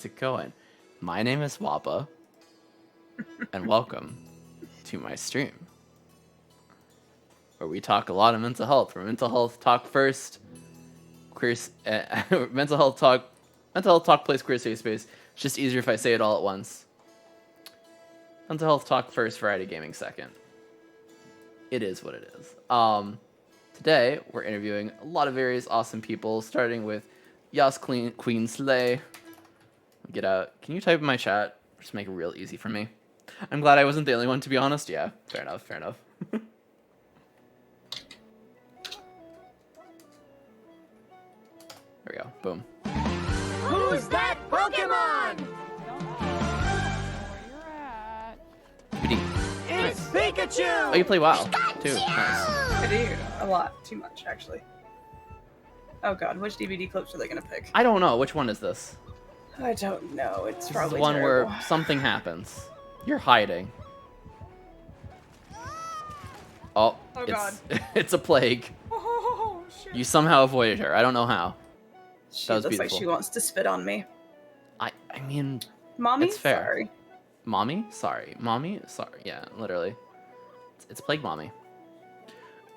How's it going? My name is Waba, and welcome to my stream, where we talk a lot of mental health. We're mental health talk first, queer, mental health talk place, queer safe space. It's just easier if I say it all at once. Mental health talk first, variety gaming second. It is what it is. Today we're interviewing a lot of various awesome people, starting with Yas Queen Slay. Get out. Can you type in my chat? Just make it real easy for me. I'm glad I wasn't the only one, to be honest. Yeah, fair enough. There we go. Boom. Who's that Pokemon? DBD. It's Pikachu! Oh, you play WoW, too. Nice. I do. A lot. Too much, actually. Oh god, which DBD clips are they gonna pick? I don't know. Which one is this? I don't know. It's This is probably the one terrible. where something happens. You're hiding. Oh, Oh, God. it's a plague. Oh, shit. You somehow avoided her. I don't know how. She That was looks like beautiful. she wants to spit on me. I mean, Mommy? It's fair. Sorry. mommy? Sorry. Mommy? Sorry. Yeah, literally. It's plague mommy.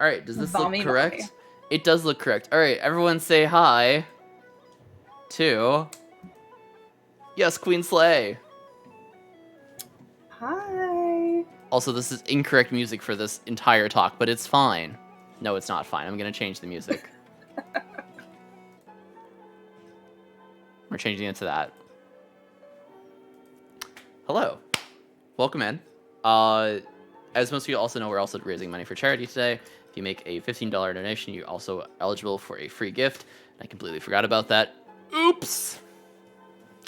All right, does this Vommy look correct? mommy. It does look correct. All right, everyone say hi to... Yes, Queen Slay. Hi. Also, this is incorrect music for this entire talk, but it's fine. No, it's not fine. I'm going to change the music. We're changing it to that. Hello. Welcome in. As most of you also know, we're also raising money for charity today. If you make a $15 donation, you're also eligible for a free gift. I completely forgot about that. Oops!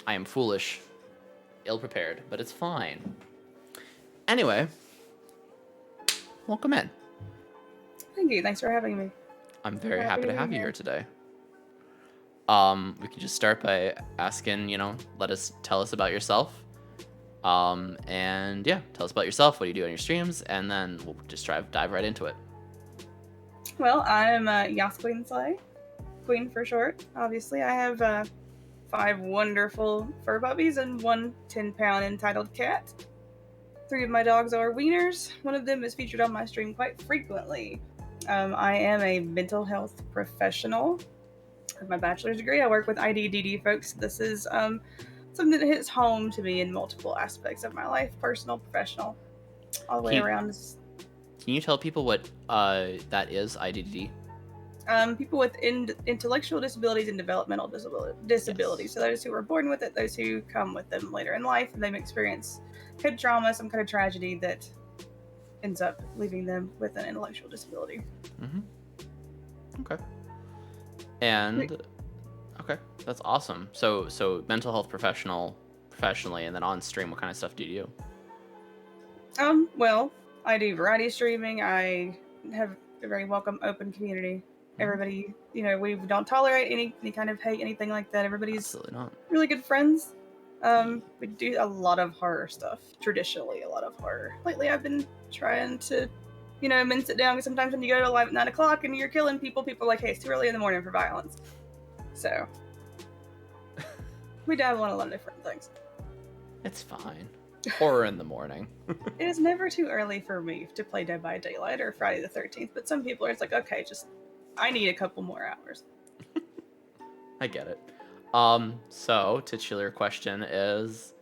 I am foolish. Ill-prepared, but it's fine. Anyway, welcome in. Thank you. Thanks for having me. I'm very happy to have you here today. We can just start by asking, tell us about yourself. And yeah, tell us about yourself. What do you do on your streams? And then we'll just dive right into it. Well, I'm Yas Queen Slay. Queen for short, obviously. I have 5 wonderful fur puppies and 1 10-pound entitled cat. 3 of my dogs are wieners. One of them is featured on my stream quite frequently. I am a mental health professional. With my bachelor's degree, I work with IDDD folks. This is something that hits home to me in multiple aspects of my life, personal, professional, all the way around. Can you tell people what that is, IDD? People with intellectual disabilities and developmental disabilities. Yes. So those who are born with it, those who come with them later in life, and they experience head trauma, some kind of tragedy that ends up leaving them with an intellectual disability. Mm-hmm. Okay. And okay, that's awesome. So mental health professionally, and then on stream, what kind of stuff do you do? Well, I do variety streaming. I have a very welcome, open community. Everybody, we don't tolerate any kind of hate, anything like that. Everybody's Absolutely not. really good friends. We do a lot of horror stuff. Traditionally, a lot of horror. Lately, I've been trying to, mince it down. Because sometimes when you go to live at 9 o'clock and you're killing people are like, "Hey, it's too early in the morning for violence." So we dabble in a lot of different things. It's fine. Horror in the morning. It is never too early for me to play Dead by Daylight or Friday the 13th. But some people are like, okay, I need a couple more hours. I get it. So titular question is,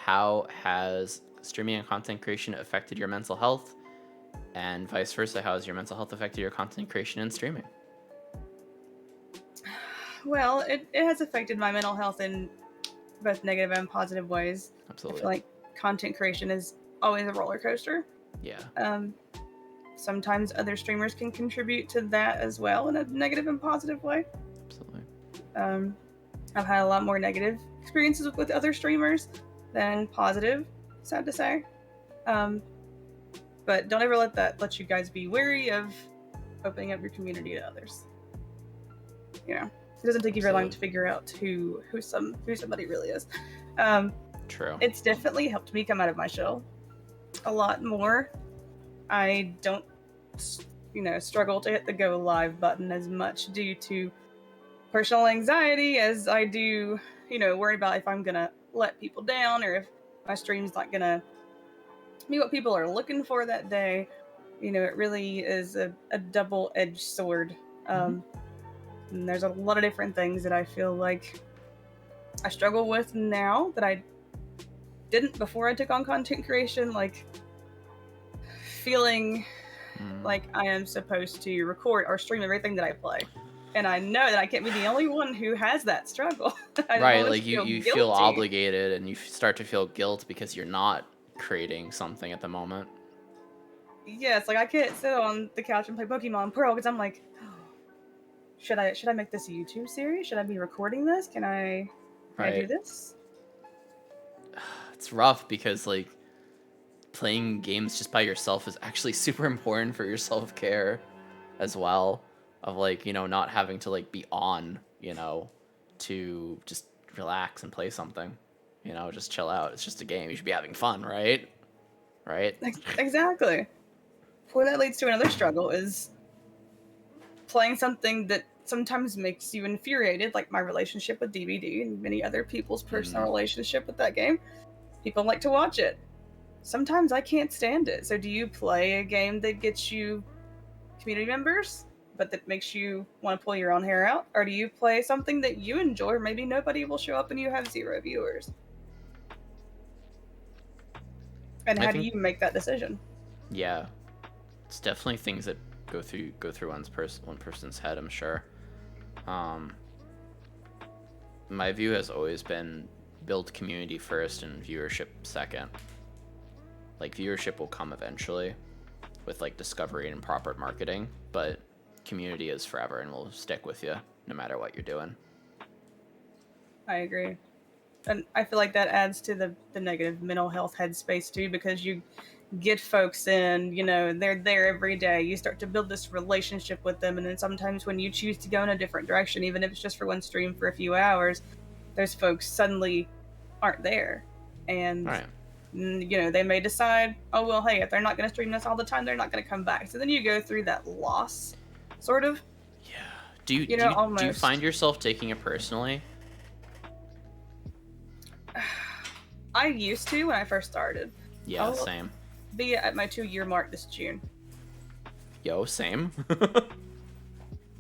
how has streaming and content creation affected your mental health? And vice versa, how has your mental health affected your content creation and streaming? Well, it has affected my mental health in both negative and positive ways. Absolutely. I feel like content creation is always a roller coaster. Yeah. Sometimes other streamers can contribute to that as well in a negative and positive way. Absolutely. I've had a lot more negative experiences with other streamers than positive, sad to say. But don't ever let you guys be wary of opening up your community to others. It doesn't take you very long to figure out who somebody really is. True. It's definitely helped me come out of my shell a lot more. I don't, struggle to hit the go live button as much due to personal anxiety as I do, worry about if I'm gonna let people down, or if my stream's not gonna be what people are looking for that day. You know, it really is a double-edged sword. And there's a lot of different things that I feel like I struggle with now that I didn't before I took on content creation, like feeling like I am supposed to record or stream everything that I play. And I know that I can't be the only one who has that struggle. Right, like you feel guilty. obligated and you start to feel guilt because you're not creating something at the moment. Yeah, it's like I can't sit on the couch and play Pokemon Pearl because I'm like, oh, should I make this a YouTube series? Should I be recording this? Can I do this? It's rough because like playing games just by yourself is actually super important for your self-care as well, of like, you know, not having to like be on, you know, to just relax and play something, you know, just chill out. It's just a game. You should be having fun, right? Right? Exactly. Well, that leads to another struggle is playing something that sometimes makes you infuriated, like my relationship with DBD and many other people's personal relationship with that game. People like to watch it. Sometimes I can't stand it. So do you play a game that gets you community members, but that makes you want to pull your own hair out? Or do you play something that you enjoy, or maybe nobody will show up and you have 0 viewers? And how do you make that decision? Yeah. It's definitely things that go through one person's head, I'm sure. My view has always been build community first and viewership second. Like viewership will come eventually with like discovery and proper marketing, but community is forever and will stick with you no matter what you're doing. I agree. And I feel like that adds to the negative mental health headspace too, because you get folks in, you know, they're there every day. You start to build this relationship with them, and then sometimes when you choose to go in a different direction, even if it's just for one stream for a few hours, those folks suddenly aren't there. And you know, they may decide, oh well, hey, if they're not going to stream this all the time, they're not going to come back. So then you go through that loss, sort of. Yeah. Do you find yourself taking it personally? I used to when I first started. Yeah, same. Be at my 2-year mark this June. Yo, same.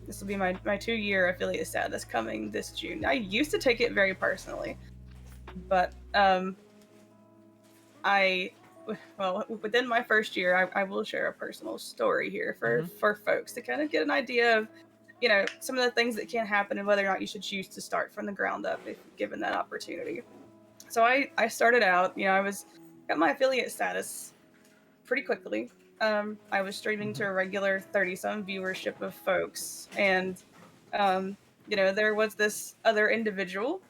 This will be my 2-year affiliate status coming this June. I used to take it very personally, but within my first year, I will share a personal story here for folks to kind of get an idea of, you know, some of the things that can happen and whether or not you should choose to start from the ground up if given that opportunity. So I started out, you know, got my affiliate status pretty quickly. I was streaming to a regular 30-some viewership of folks, and you know, there was this other individual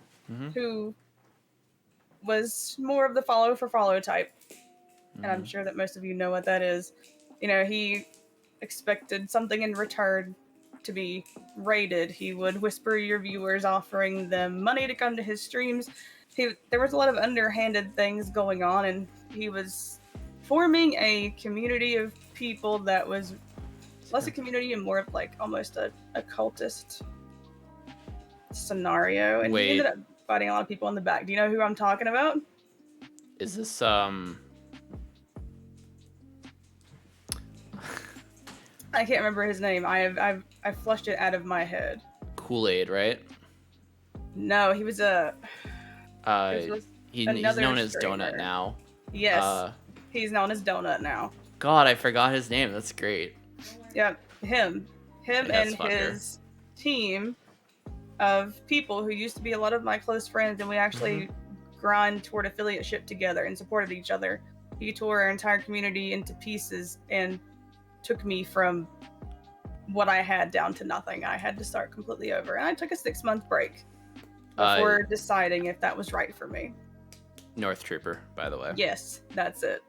who was more of the follow for follow type, and I'm sure that most of you know what that is. You know, he expected something in return to be rated. He would whisper your viewers, offering them money to come to his streams. There was a lot of underhanded things going on, and he was forming a community of people that was less a community and more of like almost a cultist scenario. And he ended up fighting a lot of people in the back. Do you know who I'm talking about? Is this I can't remember his name. I've flushed it out of my head. Kool-Aid, right? No, he was a. He's known as Donut now. Yes, he's known as Donut now. God, I forgot his name. That's great. Yeah, him and his team of people who used to be a lot of my close friends, and we actually grind toward affiliateship together and supported each other. He tore our entire community into pieces and took me from what I had down to nothing. I had to start completely over, and I took a 6-month break before deciding if that was right for me. North Trooper, by the way. Yes, that's it.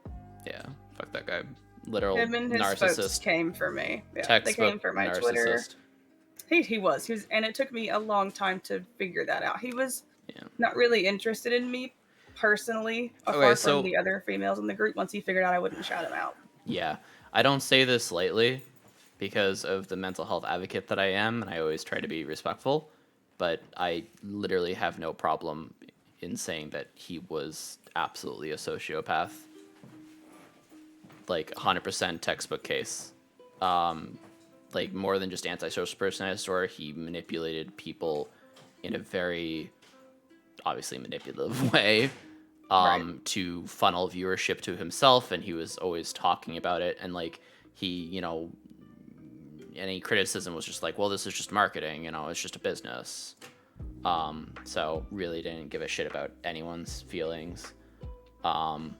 Yeah, fuck that guy. Literal Him and his narcissist. folks came for me. Yeah, Textbook they came for my narcissist. Twitter. He was, and it took me a long time to figure that out. He was not really interested in me personally, apart from the other females in the group. Once he figured out I wouldn't shout him out. Yeah, I don't say this lightly because of the mental health advocate that I am, and I always try to be respectful. But I literally have no problem in saying that he was absolutely a sociopath. Like 100% textbook case. Like more than just antisocial personality disorder, he manipulated people in a very obviously manipulative way to funnel viewership to himself, and he was always talking about it, and like he, you know, any criticism was just like, well, this is just marketing, you know, it's just a business. So really didn't give a shit about anyone's feelings. And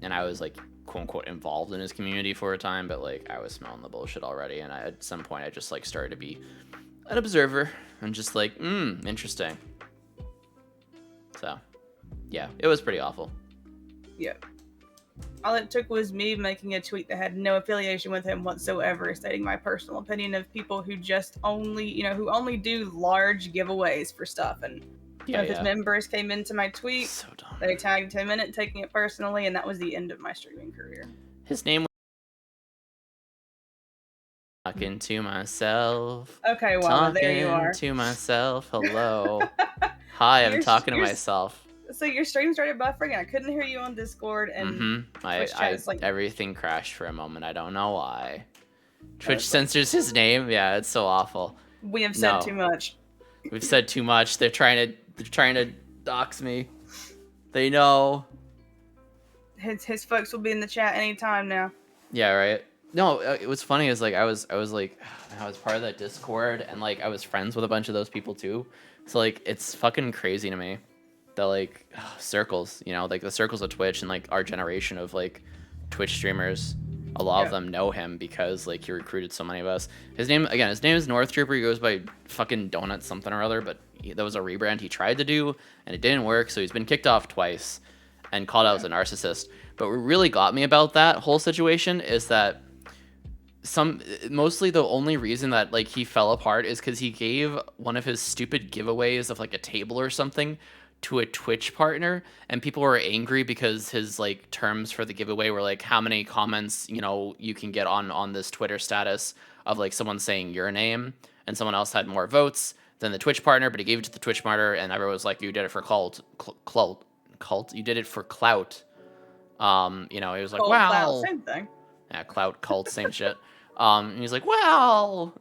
I was like, quote unquote, involved in his community for a time, but like I was smelling the bullshit already, and at some point I just like started to be an observer and just like, interesting. So yeah, it was pretty awful. Yeah. All it took was me making a tweet that had no affiliation with him whatsoever, stating my personal opinion of people who just only, you know, who only do large giveaways for stuff. And one of his members came into my tweet, so dumb. They tagged him in it, taking it personally, and that was the end of my streaming career. His name was talking to myself. Okay, well, there you are. Talking to myself. Hello. Hi, I'm talking to myself. So your stream started buffering, and I couldn't hear you on Discord, and Twitch chat is like... everything crashed for a moment. I don't know why. Twitch censors his name. Yeah, it's so awful. We have said too much. We've said too much. They're trying to dox me. They know. His folks will be in the chat anytime now. Yeah, right. No, it was funny. Is like I was like I was part of that Discord, and like I was friends with a bunch of those people too. So like it's fucking crazy to me. The like circles, you know, like the circles of Twitch and like our generation of like Twitch streamers, a lot of them know him because like he recruited so many of us. His name is North Trooper. He goes by fucking Donut something or other, but that was a rebrand he tried to do and it didn't work, so he's been kicked off twice and called out as a narcissist. But what really got me about that whole situation is that mostly the only reason that like he fell apart is because he gave one of his stupid giveaways of like a table or something to a Twitch partner, and people were angry because his like terms for the giveaway were like how many comments, you know, you can get on this Twitter status of like someone saying your name, and someone else had more votes than the Twitch partner, but he gave it to the Twitch partner, and everyone was like, you did it for cult, you did it for clout. You know, he was like, wow, clout, same thing. Yeah, clout, cult, same shit. And he's like, well,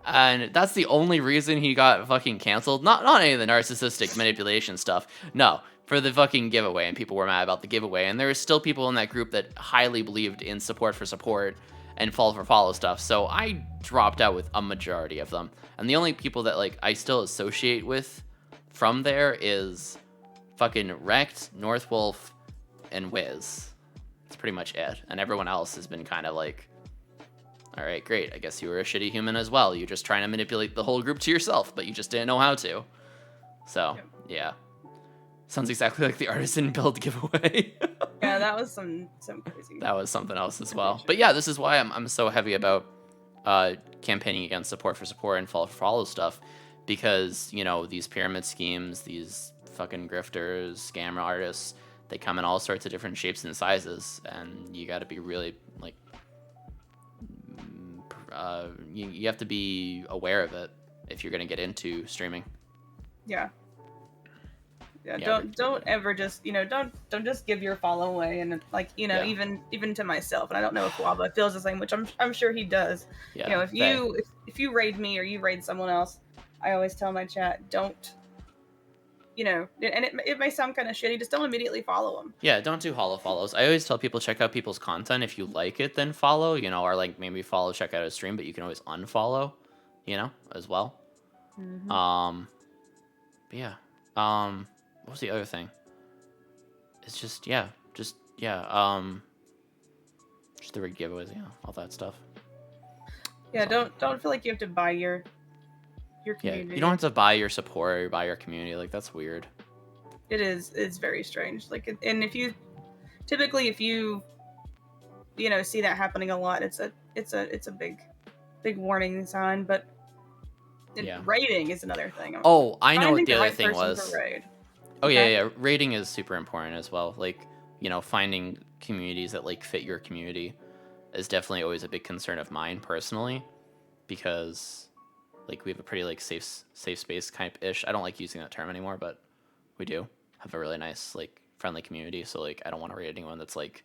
and that's the only reason he got fucking canceled. Not any of the narcissistic manipulation stuff. No, for the fucking giveaway, and people were mad about the giveaway. And there were still people in that group that highly believed in support and follow for follow stuff. So I dropped out with a majority of them. And the only people that like I still associate with from there is fucking Wrecked, Northwolf, and Wiz. That's pretty much it. And everyone else has been kind of like, all right, great. I guess you were a shitty human as well. You're just trying to manipulate the whole group to yourself, but you just didn't know how to. So, yeah. Sounds exactly like the artisan build giveaway. Yeah, that was some crazy. That was something else as well. But yeah, this is why I'm so heavy about campaigning against support and follow stuff, because, you know, these pyramid schemes, these fucking grifters, scam artists, they come in all sorts of different shapes and sizes, and you got to be really like you have to be aware of it if you're going to get into streaming. Yeah, don't ever just, you know, don't just give your follow away, and like, you know, even to myself, and I don't know if Waba feels the same, which I'm sure he does. You know, if you raid me or you raid someone else, I always tell my chat, don't, you know, and it may sound kind of shitty, just don't immediately follow them. Yeah, don't do hollow follows. I always tell people, check out people's content. If you like it, then follow, you know, or like maybe follow, check out a stream, but you can always unfollow, you know, as well. But yeah. What was the other thing? It's just the rig giveaways, all that stuff. Yeah, don't feel like you have to buy your community. Yeah, you don't have to buy your support or buy your community. Like, that's weird. It's very strange. Like, and if you you know, see that happening a lot, it's a big warning sign. But rating is another thing. Oh, I know what the other thing was. Oh, okay. yeah. Rating is super important as well. Like, you know, finding communities that like fit your community is definitely always a big concern of mine personally, because Like we have a pretty like safe space kind of ish. I don't like using that term anymore, but we do have a really nice like friendly community. So like I don't want to rate anyone that's like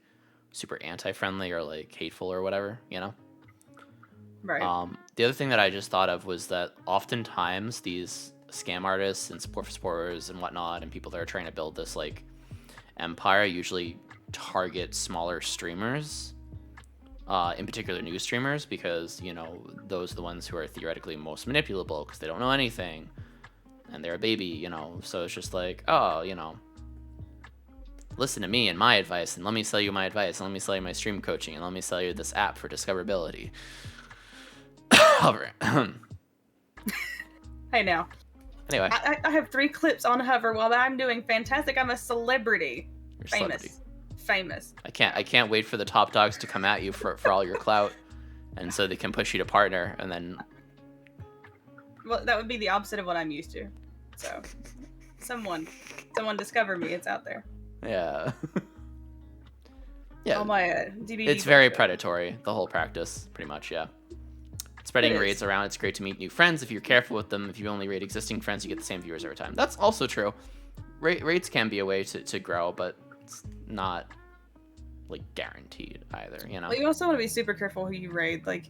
super anti-friendly or like hateful or whatever, you know? Right. The other thing that I just thought of was that oftentimes these scam artists and support for supporters and whatnot and people that are trying to build this like empire usually target smaller streamers, in particular new streamers, because, you know, those are the ones who are theoretically most manipulable because they don't know anything and they're a baby, you know? So it's just like, oh, you know, listen to me and my advice, and let me sell you my advice, and let me sell you my stream coaching, and let me sell you this app for discoverability. Hover. Hey now. Anyway, I have 3 clips on Hover while I'm doing fantastic. I'm a celebrity. you're a Famous. celebrity. Famous. I can't wait for the top dogs to come at you for all your clout, and so they can push you to partner, and then Well, that would be the opposite of what I'm used to. So, someone discover me. It's out there. yeah. Yeah. All my DBD. It's very bullshit. predatory, the whole practice, pretty much, yeah. Spreading It is. raids around, it's great to meet new friends. If you're careful with them, if you only raid existing friends, you get the same viewers every time. That's also true. Raids can be a way to grow, but it's not, like, guaranteed either, you know? Well, you also want to be super careful who you raid. Like,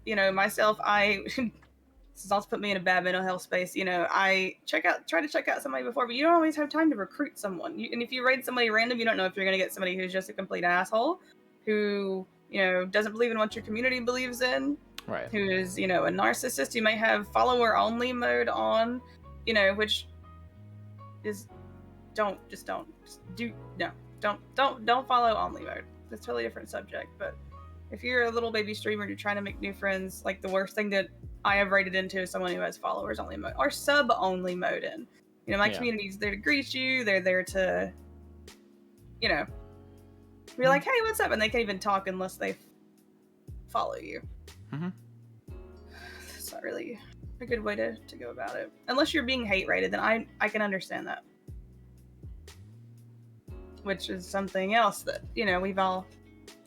you know, myself, this has also put me in a bad mental health space. You know, I try to check out somebody before, but you don't always have time to recruit someone. And if you raid somebody random, you don't know if you're going to get somebody who's just a complete asshole, who, you know, doesn't believe in what your community believes in, Right. who is, you know, a narcissist. You may have follower only mode on, you know, which is don't follow only mode. That's a totally different subject. But if you're a little baby streamer and you're trying to make new friends, like the worst thing that I have rated into is someone who has followers only mode or sub only mode in. You know, my Yeah. community's there to greet you. They're there to, you know, be like, hey, what's up? And they can't even talk unless they follow you. Mm-hmm. It's not really a good way to go about it. Unless you're being hate rated, then I can understand that. Which is something else that, you know, we've all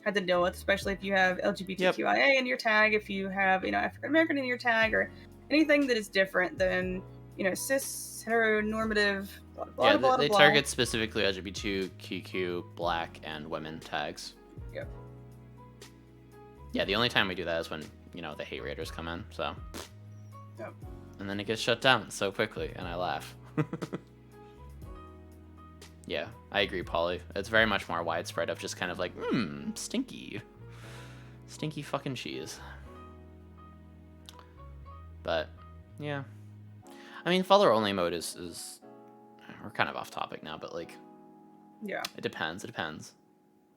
had to deal with, especially if you have LGBTQIA in your tag, if you have, you know, African American in your tag, or anything that is different than, you know, cis, heteronormative, blah, blah, Yeah, blah, they blah. target specifically LGBTQ, black, and women tags. Yep. Yeah, the only time we do that is when, you know, the hate raiders come in, so. Yep. And then it gets shut down so quickly, and I laugh. Yeah, I agree, Polly. It's very much more widespread of just kind of like, stinky. Stinky fucking cheese. But, yeah. I mean, follower only mode is we're kind of off topic now, but like, Yeah. it depends.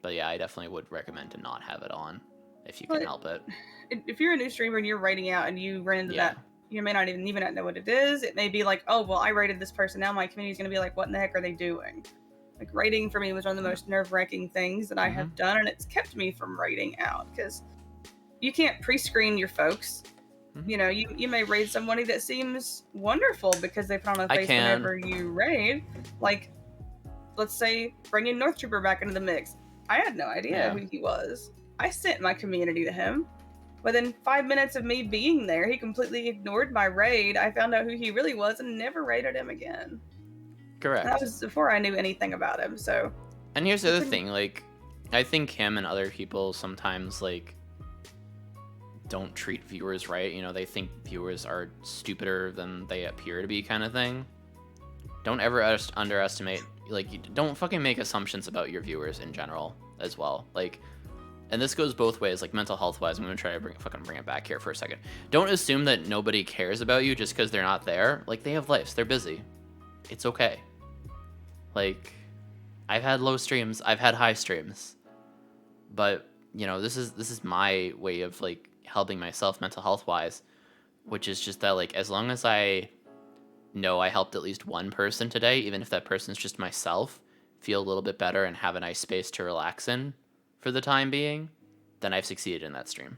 But yeah, I definitely would recommend to not have it on if you can help it. If you're a new streamer and you're rating out and you run into Yeah. that, you may not even not know what it is. It may be like, oh, well, I rated this person. Now my community's going to be like, what in the heck are they doing? Like, rating for me was one of the most nerve-wracking things that I have done, and it's kept me from rating out, because you can't pre-screen your folks. You know, you may raid somebody that seems wonderful because they put on a face whenever you raid. Like, let's say, bringing North Trooper back into the mix. I had no idea who he was. I sent my community to him. Within 5 minutes of me being there, he completely ignored my raid. I found out who he really was and never raided him again. Correct. And that was before I knew anything about him, so... And here's the other thing, like, I think him and other people sometimes, like, don't treat viewers right. You know, they think viewers are stupider than they appear to be, kind of thing. Don't ever underestimate, like, don't fucking make assumptions about your viewers in general as well. Like, and this goes both ways, like, mental health wise. I'm gonna try to bring it back here for a second. Don't assume that nobody cares about you just because they're not there. Like, they have lives, they're busy. It's okay. Like, I've had low streams, I've had high streams, but, you know, this is my way of, like, helping myself mental health wise, which is just that, like, as long as I know I helped at least one person today, even if that person's just myself, feel a little bit better and have a nice space to relax in for the time being, then I've succeeded in that stream.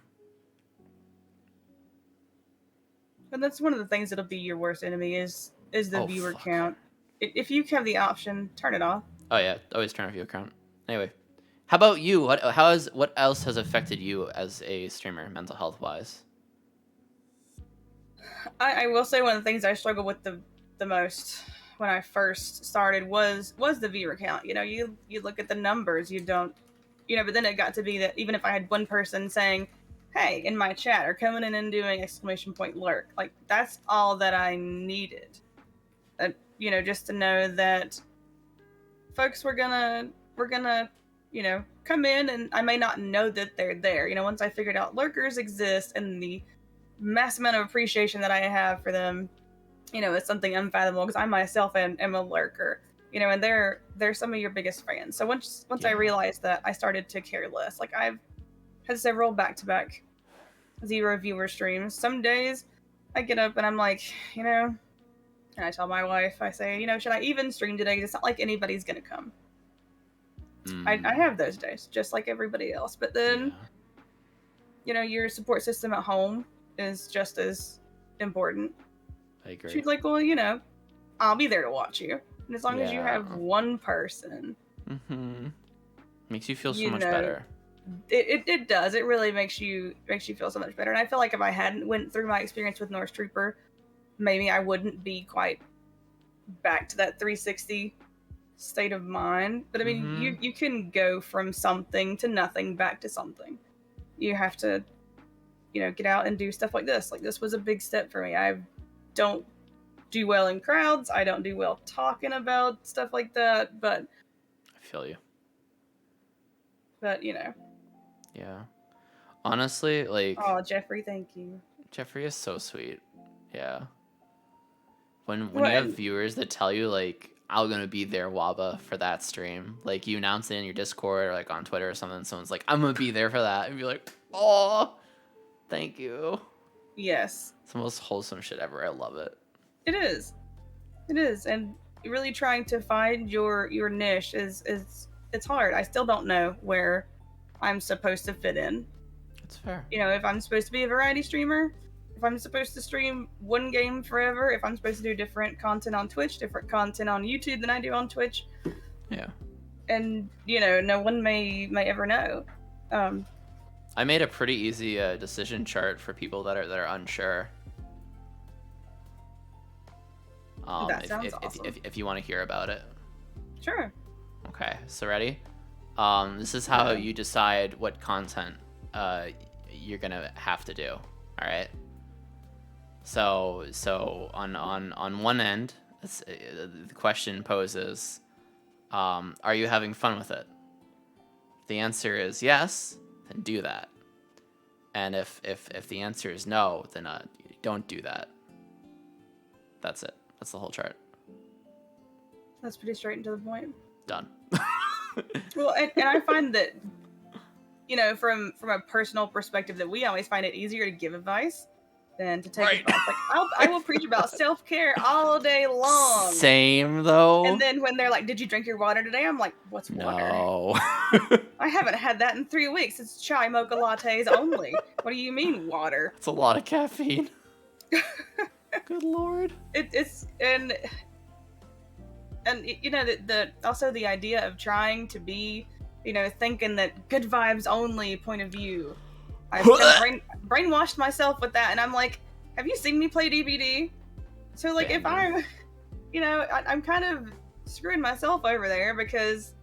And that's one of the things that'll be your worst enemy is the viewer count. If you have the option, turn it off. Oh yeah, always turn off viewer count. Anyway, how about you? What else has affected you as a streamer, mental health wise? I will say one of the things I struggled with the most when I first started was the viewer count. You know, you look at the numbers, you don't, you know, but then it got to be that even if I had one person saying, "Hey," in my chat or coming in and doing exclamation point lurk, like that's all that I needed. You know, just to know that folks were gonna, you know, come in, and I may not know that they're there. You know, once I figured out lurkers exist and the mass amount of appreciation that I have for them, you know, it's something unfathomable because I myself am a lurker, you know, and they're some of your biggest fans. So once I Yeah. realized that, I started to care less. Like I've had several back-to-back 0 viewer streams. Some days I get up and I'm like, you know, and I tell my wife, I say, you know, should I even stream today? 'Cause it's not like anybody's gonna come. I have those days, just like everybody else. But then, Yeah, you know, your support system at home is just as important. I agree. She's like, well, you know, I'll be there to watch you. And as long as you have Yeah. one person, Makes you feel so you much know, better. it does. It really makes you feel so much better. And I feel like if I hadn't went through my experience with Norse Trooper, maybe I wouldn't be quite back to that 360 state of mind. But I mean, you can go from something to nothing back to something. You have to, you know, get out and do stuff like this. Like this was a big step for me. I don't do well in crowds. I don't do well talking about stuff like that. But I feel you. you know. Yeah. Honestly, like, Oh, Jeffrey, thank you. Jeffrey is so sweet. Yeah. When Well, you have and viewers that tell you like I'm gonna be there, Waba, for that stream, like you announce it in your Discord or like on Twitter or something, someone's like, I'm gonna be there for that, and you're like, oh, thank you. yes, It's the most wholesome shit ever. I love it. it is. It is, and really trying to find your niche is it's hard. I still don't know where I'm supposed to fit in. It's fair. You know, if I'm supposed to be a variety streamer, if I'm supposed to stream one game forever, if I'm supposed to do different content on Twitch, different content on YouTube than I do on Twitch, Yeah. and you know, no one may ever know. I made a pretty easy decision chart for people that are unsure. That sounds awesome. If you want to hear about it. Sure. Okay, so ready? This is how you decide what content you're gonna have to do. All right. So on one end, the question poses, are you having fun with it? If the answer is yes, then do that. And if the answer is no, then don't do that. That's it. That's the whole chart. That's pretty straight and to the point. Done. Well, and I find that, you know, from a personal perspective, that we always find it easier to give advice than to take advice. Like I will preach about self-care all day long. Same though. And then when they're like, "Did you drink your water today?" I'm like, "What's water?" No. I haven't had that in 3 weeks. It's chai mocha lattes only. What do you mean water? It's a lot of caffeine. Good lord. It's and you know the also the idea of trying to be, you know, thinking that good vibes only point of view. I've brainwashed myself with that, and I'm like, have you seen me play DBD? So like, if I'm, you know, I'm kind of screwing myself over there, because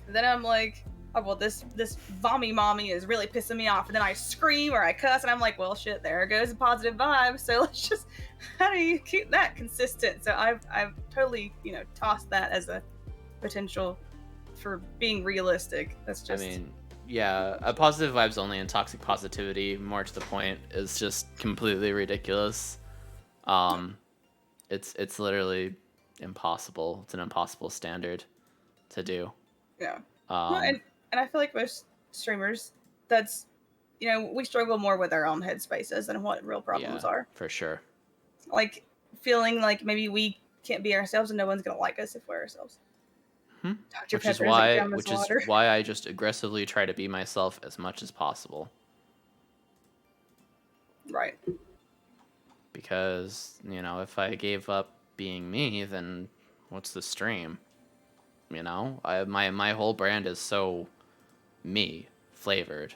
then I'm like, oh well, this vommy mommy is really pissing me off, and then I scream or I cuss, and I'm like, well shit, there goes a positive vibe. So let's just, how do you keep that consistent? So I've totally, you know, tossed that as a potential for being realistic. That's just, I mean, yeah, a positive vibes only and toxic positivity, more to the point, is just completely ridiculous. It's literally impossible. It's an impossible standard to do. yeah. Well, and I feel like most streamers, that's, you know, we struggle more with our own headspaces and what real problems are. For sure. Like feeling like maybe we can't be ourselves and no one's gonna like us if we're ourselves. Which is why I just aggressively try to be myself as much as possible. Right. Because, you know, if I gave up being me, then what's the stream? You know, my whole brand is so me flavored.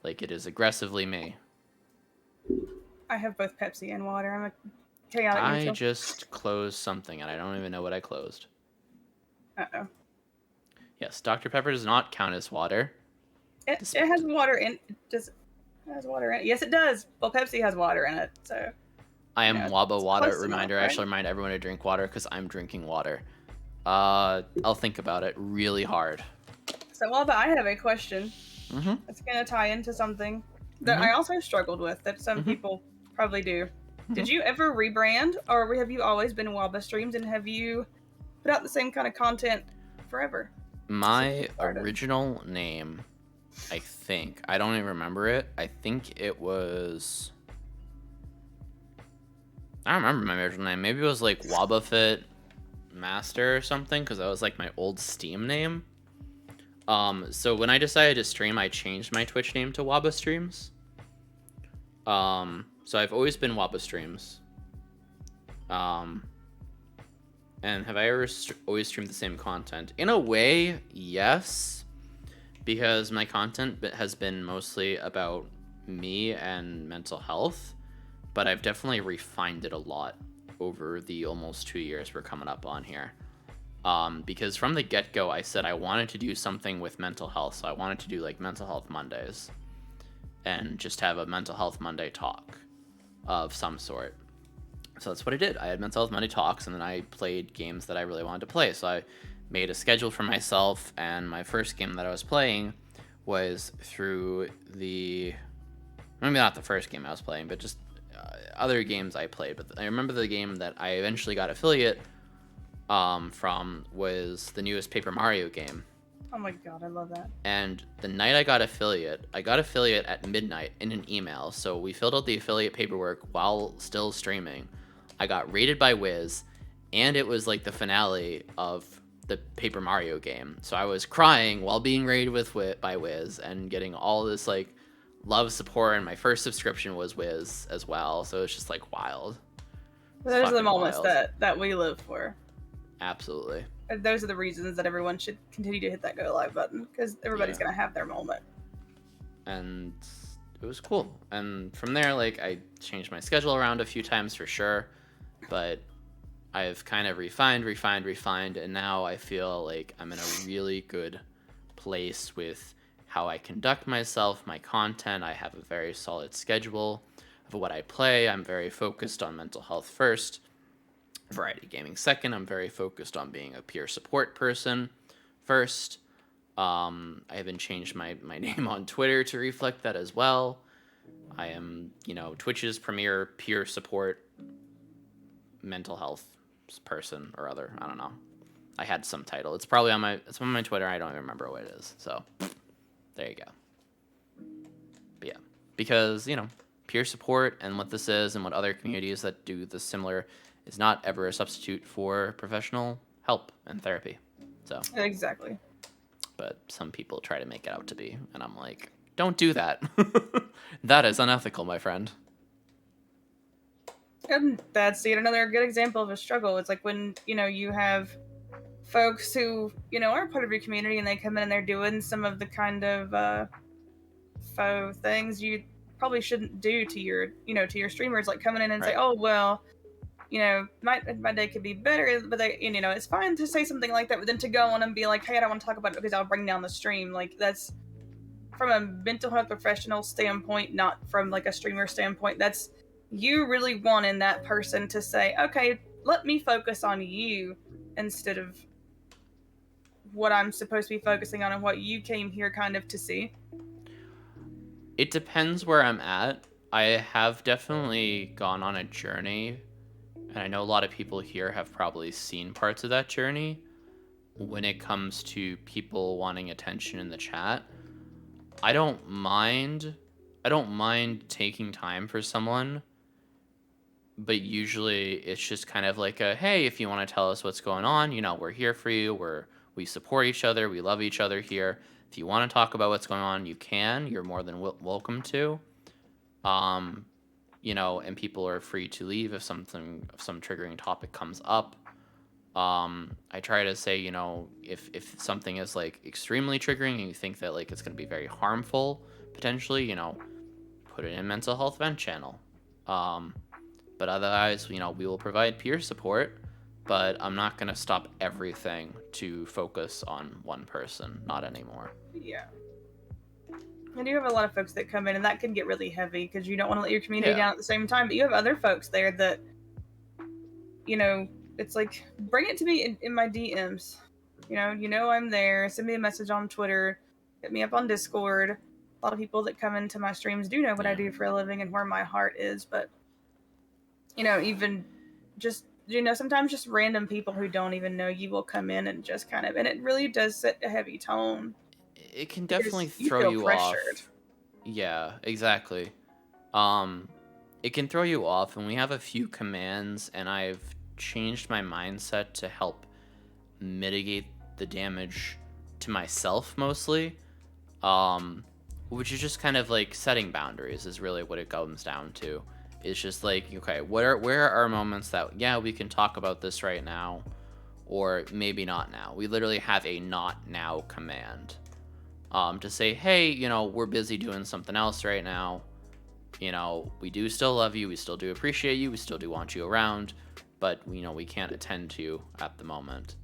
Like, it is aggressively me. I have both Pepsi and water. I'm a chaotic I neutral. just closed something, and I don't even know what I closed. Uh-oh. Yes, Dr. Pepper does not count as water. It has water in it. It has water in it. Yes, it does. Well, Pepsi has water in it, so. I am Waba it's Water. close enough, Reminder, I right? should remind everyone to drink water because I'm drinking water. I'll think about it really hard. So, Waba, I have a question. Mm-hmm. It's going to tie into something that I also struggled with that some people probably do. Did you ever rebrand, or have you always been WabaStreams, and have you put out the same kind of content forever? My original name, I think, I don't even remember it. I think it was... I don't remember my original name. Maybe it was like WabaFit Master or something, because that was like my old Steam name. So when I decided to stream, I changed my Twitch name to WabaStreams. So I've always been WabaStreams. And have I ever always streamed the same content? In a way, yes, because my content has been mostly about me and mental health, but I've definitely refined it a lot over the almost 2 years we're coming up on here. Because from the get-go, I said I wanted to do something with mental health, so I wanted to do like Mental Health Mondays and just have a Mental Health Monday talk of some sort. So that's what I did. I had Mental Health Monday talks, and then I played games that I really wanted to play. So I made a schedule for myself, and my first game that I was playing was through the... Maybe not the first game I was playing, but just other games I played. But I remember the game that I eventually got affiliate from was the newest Paper Mario game. Oh my god, I love that. And the night I got affiliate at midnight in an email. So we filled out the affiliate paperwork while still streaming. I got rated by Wiz, and it was like the finale of the Paper Mario game. So I was crying while being rated by Wiz and getting all this like love, support, and my first subscription was Wiz as well. So it's just like wild. Those are the moments that we live for. Absolutely. And those are the reasons that everyone should continue to hit that go live button, because everybody's gonna have their moment. And it was cool. And from there, like, I changed my schedule around a few times for sure, but I've kind of refined, and now I feel like I'm in a really good place with how I conduct myself, my content. I have a very solid schedule of what I play. I'm very focused on mental health first, variety gaming second. I'm very focused on being a peer support person first. I even changed my name on Twitter to reflect that as well. I am, Twitch's premier peer support mental health person or other. I don't know. I had some title. It's probably on my Twitter. I don't even remember what it is. So there you go. But yeah, because, peer support and what this is and what other communities that do this similar is not ever a substitute for professional help and therapy. So Exactly. But some people try to make it out to be, and I'm like, don't do that. That is unethical, my friend. And that's another good example of a struggle. It's like when, you have folks who, are part of your community and they come in and they're doing some of the kind of faux things you probably shouldn't do to your, to your streamers, like coming in and say, oh, well, my day could be better, but it's fine to say something like that, but then to go on and be like, hey, I don't want to talk about it because I'll bring down the stream. Like, that's from a mental health professional standpoint, not from like a streamer standpoint. That's you really wanting that person to say, okay, let me focus on you instead of what I'm supposed to be focusing on and what you came here kind of to see. It depends where I'm at. I have definitely gone on a journey, and I know a lot of people here have probably seen parts of that journey when it comes to people wanting attention in the chat. I don't mind taking time for someone, but usually it's just kind of like a, hey, if you want to tell us what's going on, we're here for you. We support each other. We love each other here. If you want to talk about what's going on, you can. You're more than welcome to. And people are free to leave if some triggering topic comes up. I try to say, if something is like extremely triggering and you think that like it's going to be very harmful potentially, put it in mental health vent channel. But otherwise, we will provide peer support, but I'm not going to stop everything to focus on one person. Not anymore. Yeah. And you have a lot of folks that come in, and that can get really heavy because you don't want to let your community Yeah. down at the same time. But you have other folks there that, it's like, bring it to me in my DMs. I'm there. Send me a message on Twitter. Hit me up on Discord. A lot of people that come into my streams do know what I do for a living and where my heart is. But, even just, sometimes just random people who don't even know you will come in and just kind of, and it really does set a heavy tone. It can definitely You throw feel you pressured. off. Yeah, exactly. It can throw you off, and we have a few commands, and I've changed my mindset to help mitigate the damage to myself mostly. Which is just kind of like setting boundaries is really what it comes down to. It's just like, okay, where are moments that, yeah, we can talk about this right now, or maybe not now. We literally have a not now command. To say, hey, we're busy doing something else right now. We do still love you. We still do appreciate you. We still do want you around, but we can't attend to you at the moment.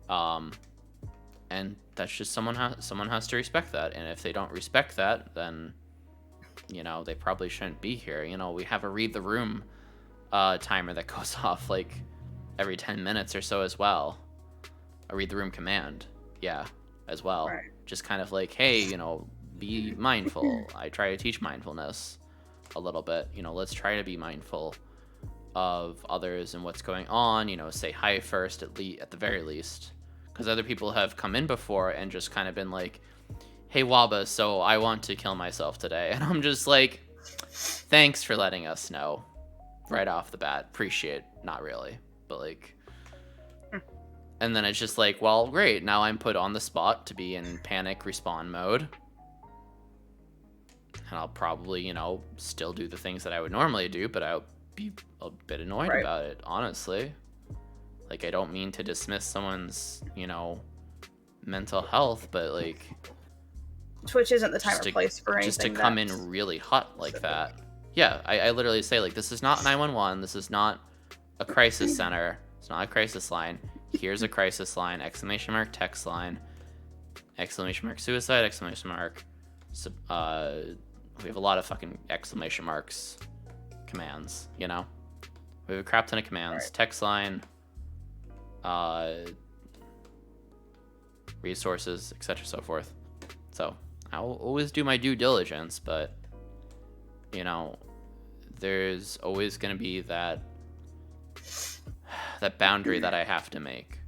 And that's just someone has to respect that. And if they don't respect that, then, they probably shouldn't be here. We have a read the room timer that goes off like every 10 minutes or so as well. A read the room command. Yeah, as well. Right. Just kind of like, hey, be mindful. I try to teach mindfulness a little bit. Let's try to be mindful of others and what's going on. Say hi first at the very least. Because other people have come in before and just kind of been like, hey, Waba, so I want to kill myself today. And I'm just like, thanks for letting us know right off the bat. Appreciate, not really, but like... And then it's just like, well, great. Now I'm put on the spot to be in panic respawn mode. And I'll probably, still do the things that I would normally do, but I'll be a bit annoyed about it, honestly. Like, I don't mean to dismiss someone's, mental health, but like... Twitch isn't the time or place for anything. Just to come in really hot like that. Yeah, I literally say, like, this is not 911. This is not a crisis center. It's not a crisis line. Here's a crisis line, exclamation mark, text line, exclamation mark, suicide, exclamation mark. We have a lot of fucking exclamation marks commands, We have a crap ton of commands. Right. Text line, resources, etc. so forth. So I'll always do my due diligence, but, there's always going to be that boundary that I have to make.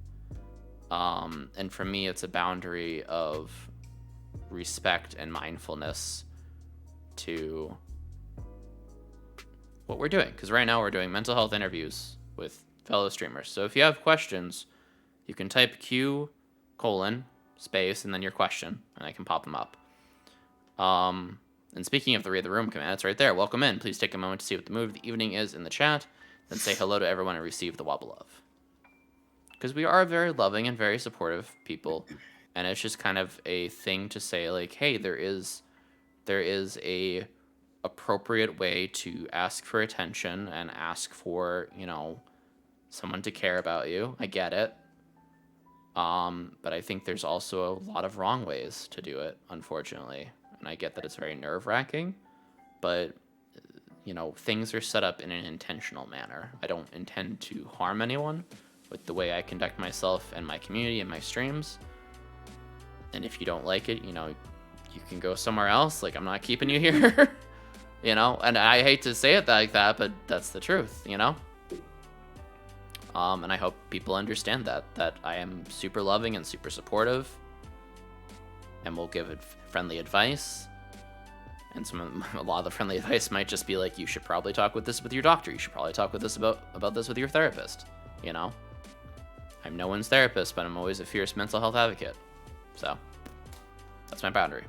And for me, it's a boundary of respect and mindfulness to what we're doing. Because right now we're doing mental health interviews with fellow streamers. So if you have questions, you can type Q:, space, and then your question, and I can pop them up. And speaking of the read the room command, it's right there. Welcome in. Please take a moment to see what the mood of the evening is in the chat. Then say hello to everyone and receive the Waba love. Because we are very loving and very supportive people. And it's just kind of a thing to say, like, hey, there is a appropriate way to ask for attention and ask for, someone to care about you. I get it. But I think there's also a lot of wrong ways to do it, unfortunately. And I get that it's very nerve-wracking, but, things are set up in an intentional manner. I don't intend to harm anyone with the way I conduct myself and my community and my streams. And if you don't like it, you can go somewhere else. Like, I'm not keeping you here, and I hate to say it like that, but that's the truth, And I hope people understand that I am super loving and super supportive and will give friendly advice. And a lot of the friendly advice might just be like, you should probably talk with this with your doctor. You should probably talk with this about this with your therapist, I'm no one's therapist, but I'm always a fierce mental health advocate. So that's my boundary.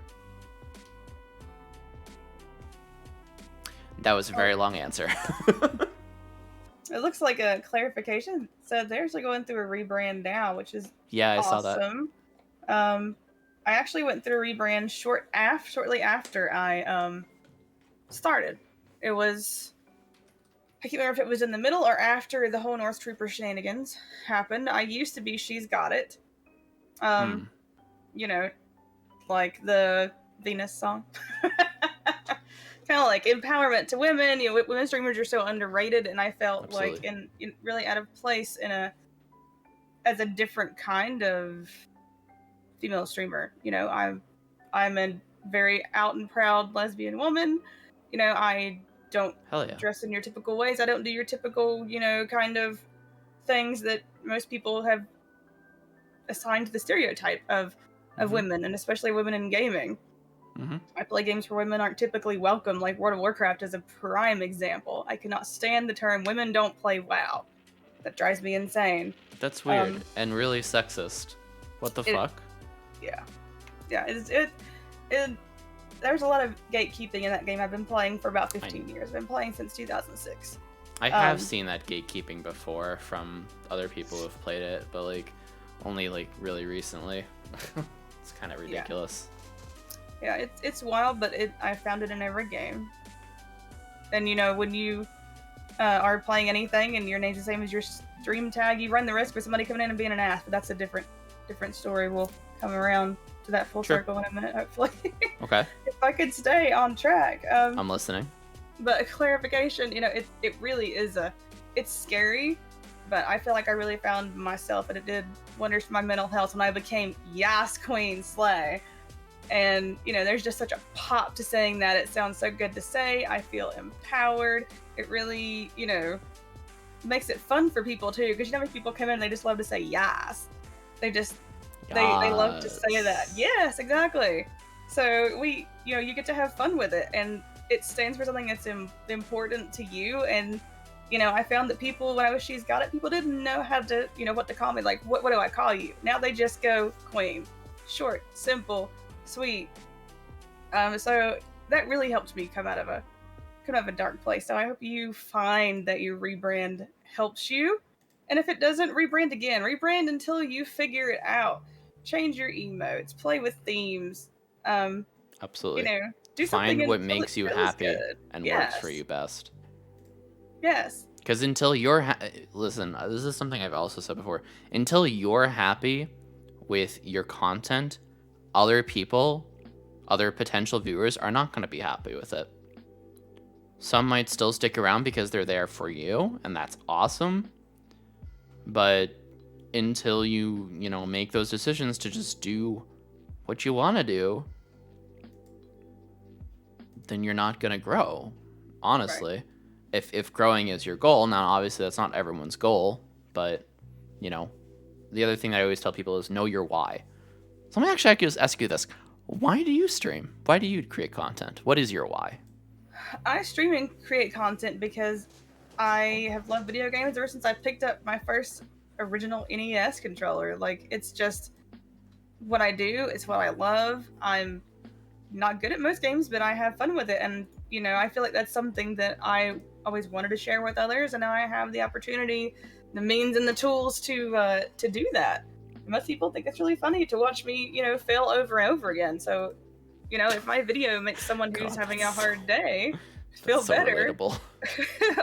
That was a very long answer. It looks like a clarification. So they're actually going through a rebrand now, which is I awesome. saw that. I actually went through a rebrand shortly after I started. It was I can't remember if it was in the middle or after the whole North Trooper shenanigans happened. I used to be She's Got It. Hmm. You know, like the Venus song. Kind of like empowerment to women. You know, women streamers are so underrated, and I felt Absolutely. like in really out of place as a different kind of female streamer. You know, I'm a very out and proud lesbian woman. You know, I don't Hell yeah. dress in your typical ways. I don't do your typical, kind of things that most people have assigned to the stereotype of Mhm. women, and especially women in gaming. Mhm. I play games where women aren't typically welcome, like World of Warcraft is a prime example. I cannot stand the term "women don't play WoW." That drives me insane. That's weird and really sexist. What the It, fuck? yeah, yeah. It there's a lot of gatekeeping in that game. I've been playing for about 15 years. I've been playing since 2006. I have seen that gatekeeping before from other people who have played it, but like only like really recently. It's kind of ridiculous. Yeah, it's wild, but I found it in every game. And when you are playing anything and your name's the same as your stream tag, you run the risk of somebody coming in and being an ass. But that's a different story. We'll come around to that full circle in a minute, hopefully. Okay. If I could stay on track. I'm listening. But a clarification, it really is it's scary, but I feel like I really found myself, and it did wonders for my mental health when I became Yas Queen Slay. And, there's just such a pop to saying that. It sounds so good to say. I feel empowered. It really, makes it fun for people too. Because when people come in and they just love to say yas. They just, they love to say that. Yes, exactly. So you get to have fun with it. And it stands for something that's important to you. And, I found that people, when I was She's Got It, people didn't know how to, what to call me. Like, what do I call you? Now they just go Queen. Short, simple, sweet. So that really helped me come out of a dark place. So I hope you find that your rebrand helps you. And if it doesn't, rebrand again. Rebrand until you figure it out. Change your emotes. Play with themes. Absolutely. Do something Find what until makes it you feels happy good. and Yes. works for you best. Yes. Because until you're listen, this is something I've also said before. Until you're happy with your content, other people, other potential viewers are not going to be happy with it. Some might still stick around because they're there for you, and that's awesome. But until you make those decisions to just do what you want to do, then you're not going to grow, honestly. Right. If growing is your goal, now obviously that's not everyone's goal, but the other thing that I always tell people is know your why. So let me actually ask you this. Why do you stream? Why do you create content? What is your why? I stream and create content because I have loved video games ever since I picked up my first original NES controller. Like, it's just what I do. It's what I love. I'm not good at most games, but I have fun with it. And, I feel like that's something that I always wanted to share with others. And now I have the opportunity, the means, and the tools to do that. Most people think it's really funny to watch me, fail over and over again. So, if my video makes someone who's having a hard day feel better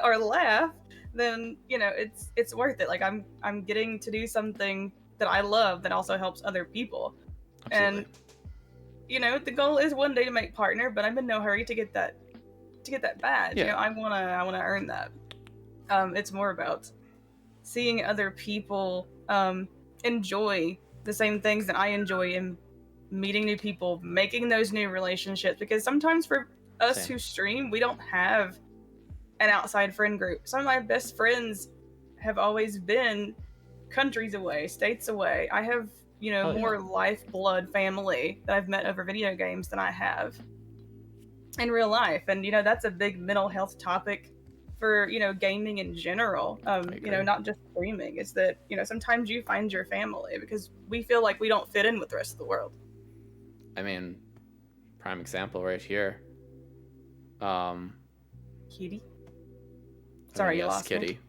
or laugh, then it's worth it. Like I'm getting to do something that I love that also helps other people. Absolutely. And the goal is one day to make partner, but I'm in no hurry to get that badge. Yeah. I wanna earn that. It's more about seeing other people enjoy the same things that I enjoy and meeting new people, making those new relationships, because sometimes for us who stream, we don't have an outside friend group. Some of my best friends have always been countries away, states away. I have, more lifeblood family that I've met over video games than I have in real life. And, that's a big mental health topic for, gaming in general. Not just streaming. Is that, sometimes you find your family because we feel like we don't fit in with the rest of the world. I mean, prime example right here. Kitty. Sorry, you lost Kitty.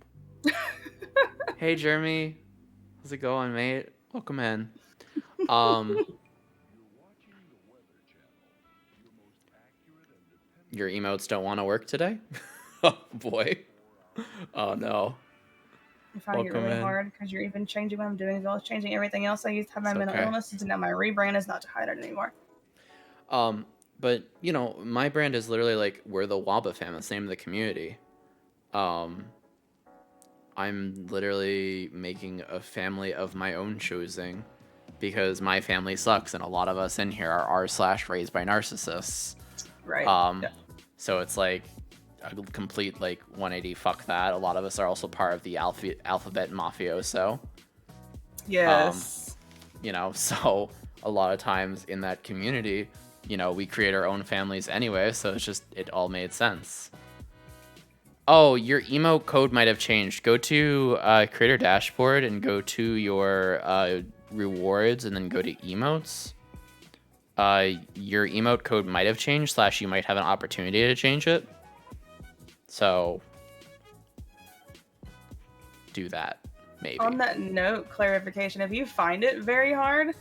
Hey, Jeremy. How's it going, mate? Welcome in. Your emotes don't want to work today? Oh, boy. Oh no. I'm finding it Welcome really in. hard because you're even changing what I'm doing as well as changing everything else I used to have my It's mental okay. illnesses, and now my rebrand is not to hide it anymore. But you know, my brand is literally like we're the Waba fam. It's the name of the community. I'm literally making a family of my own choosing because my family sucks and a lot of us in here are r/raised by narcissists. Right. Yeah. So it's like a complete like 180 fuck that. A lot of us are also part of the alphabet mafioso. Yes. You know, so a lot of times in that community, you know, we create our own families anyway, so it's just it all made sense. Oh, your emote code might have changed. Go to creator dashboard and go to your rewards and then go to emotes. Your emote code might have changed / you might have an opportunity to change it. So do that, maybe. On that note, clarification, if you find it very hard,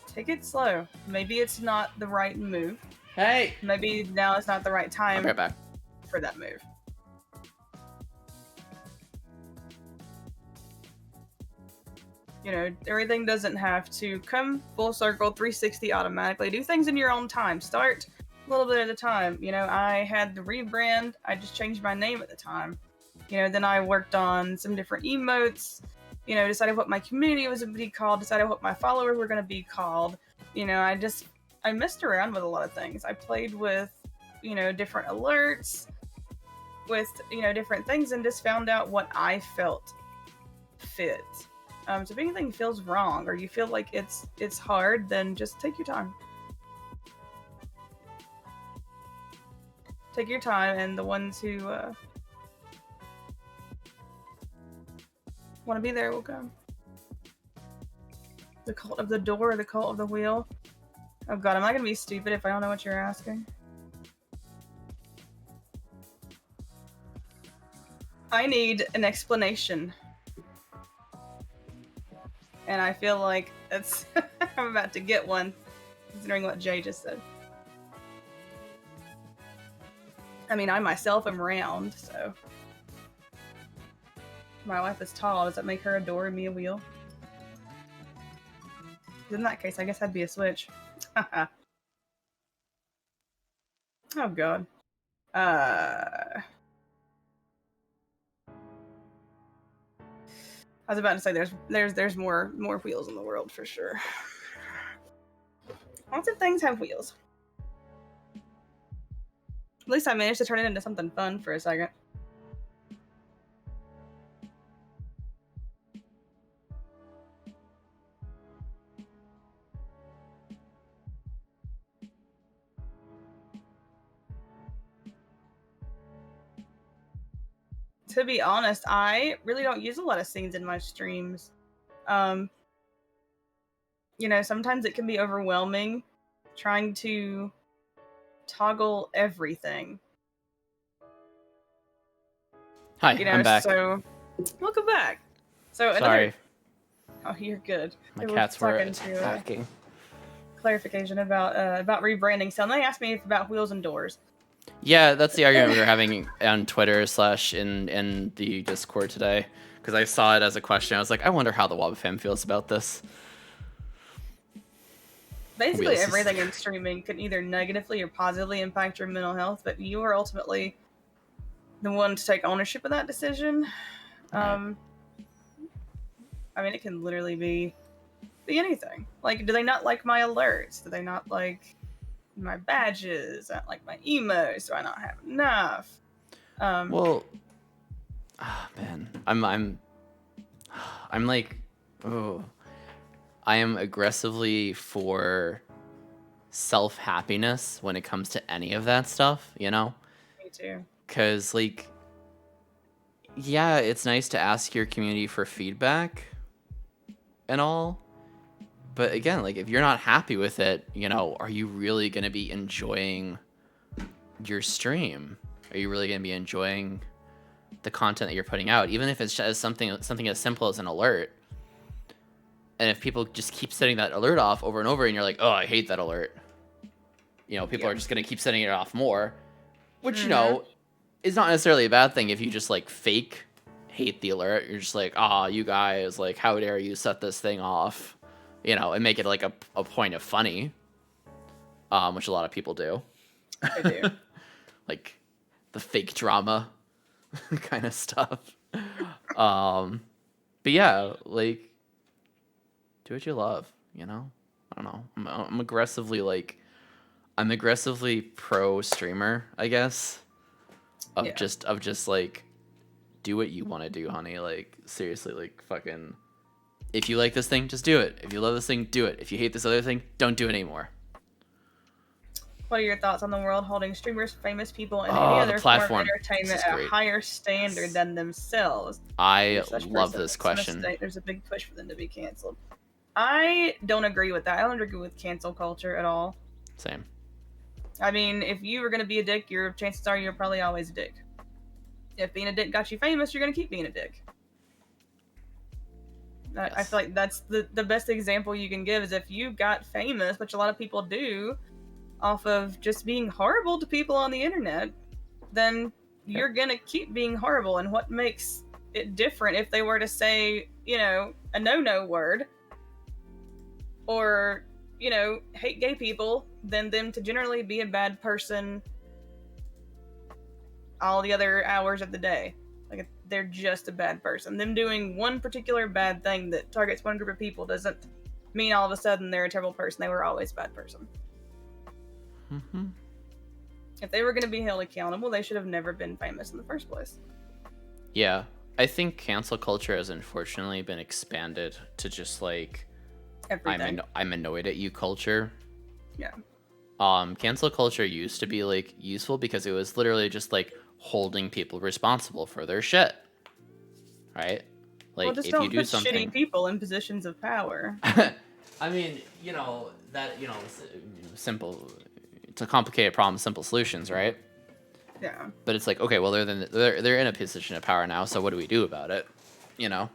take it slow. Maybe it's not the right move. Hey! Maybe now is not the right I'll time be right back. for that move. You know, everything doesn't have to come full circle 360 automatically. Do things in your own time. Start a little bit at a time. You know, I had the rebrand. I just changed my name at the time. You know, then I worked on some different emotes. You know, decided what my community was going to be called. Decided what my followers were going to be called. You know, I messed around with a lot of things. I played with, you know, different alerts, with, you know, different things, and just found out what I felt fit. So if anything feels wrong or you feel like it's hard, then just take your time. Take your time, and the ones who want to be there will come. The cult of the door, the cult of the wheel. Oh god, am I gonna be stupid if I don't know what you're asking? I need an explanation. And I feel like it's I'm about to get one, considering what Jay just said. I mean, I myself am round, so my wife is tall. Does that make her a door and me a wheel? In that case, I guess I'd be a switch. Oh god. I was about to say there's more wheels in the world for sure. Lots of things have wheels. At least I managed to turn it into something fun for a second. To be honest, I really don't use a lot of scenes in my streams. You know, sometimes it can be overwhelming trying to toggle everything. Hi, You know, I'm back. so welcome back. So Sorry. Oh, you're good. My We cats were talking to, attacking. clarification about rebranding. So they asked me about wheels and doors. Yeah, that's the argument we were having on Twitter / in the Discord today. Because I saw it as a question. I was like, I wonder how the Waba fam feels about this. Basically, Wheels. everything in streaming can either negatively or positively impact your mental health, but you are ultimately the one to take ownership of that decision. Right. I mean, it can literally be anything. Like, do they not like my alerts? Do they not like my badges? I don't like my emotes. Do I not have enough? Well, man, I'm like, oh, I am aggressively for self-happiness when it comes to any of that stuff, you know? Me too. Because, like, yeah, it's nice to ask your community for feedback and all. But again, like, if you're not happy with it, you know, are you really going to be enjoying your stream? Are you really going to be enjoying the content that you're putting out? Even if it's just something as simple as an alert. And if people just keep setting that alert off over and over and you're like, oh, I hate that alert. You know, people are just going to keep setting it off more. Which, you know, it's not necessarily a bad thing if you just like fake hate the alert. You're just like, ah, you guys, like, how dare you set this thing off, you know, and make it like a point of funny, which a lot of people do. I do. Like the fake drama kind of stuff. But yeah, like, do what you love, you know? I don't know. I'm aggressively pro streamer, I guess. Of just like, do what you want to do, honey. Like, seriously, like, fucking, if you like this thing, just do it. If you love this thing, do it. If you hate this other thing, don't do it anymore. What are your thoughts on the world holding streamers, famous people, and any other platform. form of entertainment at a higher standard than themselves? I love this question. There's a big push for them to be canceled. I don't agree with that. I don't agree with cancel culture at all. Same. I mean, if you were going to be a dick, your chances are you're probably always a dick. If being a dick got you famous, you're going to keep being a dick. Yes. I feel like that's the best example you can give is if you got famous, which a lot of people do, off of just being horrible to people on the internet, then you're going to keep being horrible. And what makes it different if they were to say, you know, a no-no word or, you know, hate gay people, than them to generally be a bad person all the other hours of the day. Like, they're just a bad person. Them doing one particular bad thing that targets one group of people doesn't mean all of a sudden they're a terrible person. They were always a bad person. Mm-hmm. If they were going to be held accountable, they should have never been famous in the first place. Yeah. I think cancel culture has unfortunately been expanded to just like everything. I'm annoyed at you culture. Yeah. Cancel culture used to be like useful because it was literally just like holding people responsible for their shit. Right? Like, well, just if don't you do put something, shitty people in positions of power. I mean, you know, that, you know, simple, it's a complicated problem, simple solutions, right? Yeah. But it's like, okay, well, they're in a position of power now, so what do we do about it? You know?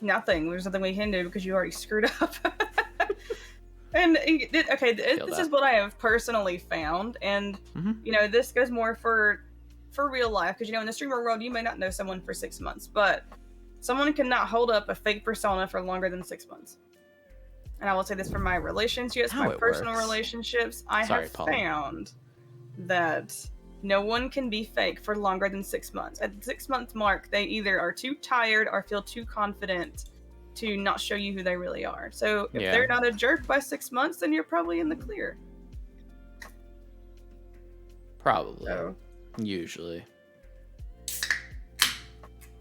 Nothing. There's nothing we can do because you already screwed up. And okay, this is what I have personally found, and you know, this goes more for real life, because you know, in the streamer world, you may not know someone for 6 months, but someone cannot hold up a fake persona for longer than 6 months. And I will say this for my relationships, my personal relationships, I have found that no one can be fake for longer than 6 months. At the 6 month mark, they either are too tired or feel too confident to not show you who they really are. So if they're not a jerk by 6 months, then you're probably in the clear. Probably. So, usually.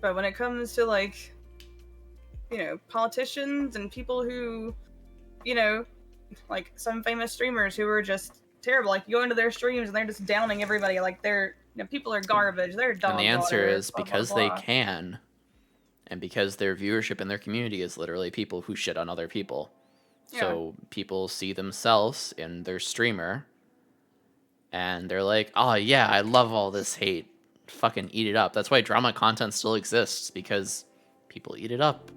But when it comes to, like, you know, politicians and people who, you know, like some famous streamers who are just terrible, like you go into their streams and they're just downing everybody like they're, you know, people are garbage, they're dog water. And the answer is because they can. And because their viewership in their community is literally people who shit on other people. Yeah. So people see themselves in their streamer and they're like, oh yeah, I love all this hate. Fucking eat it up. That's why drama content still exists, because people eat it up.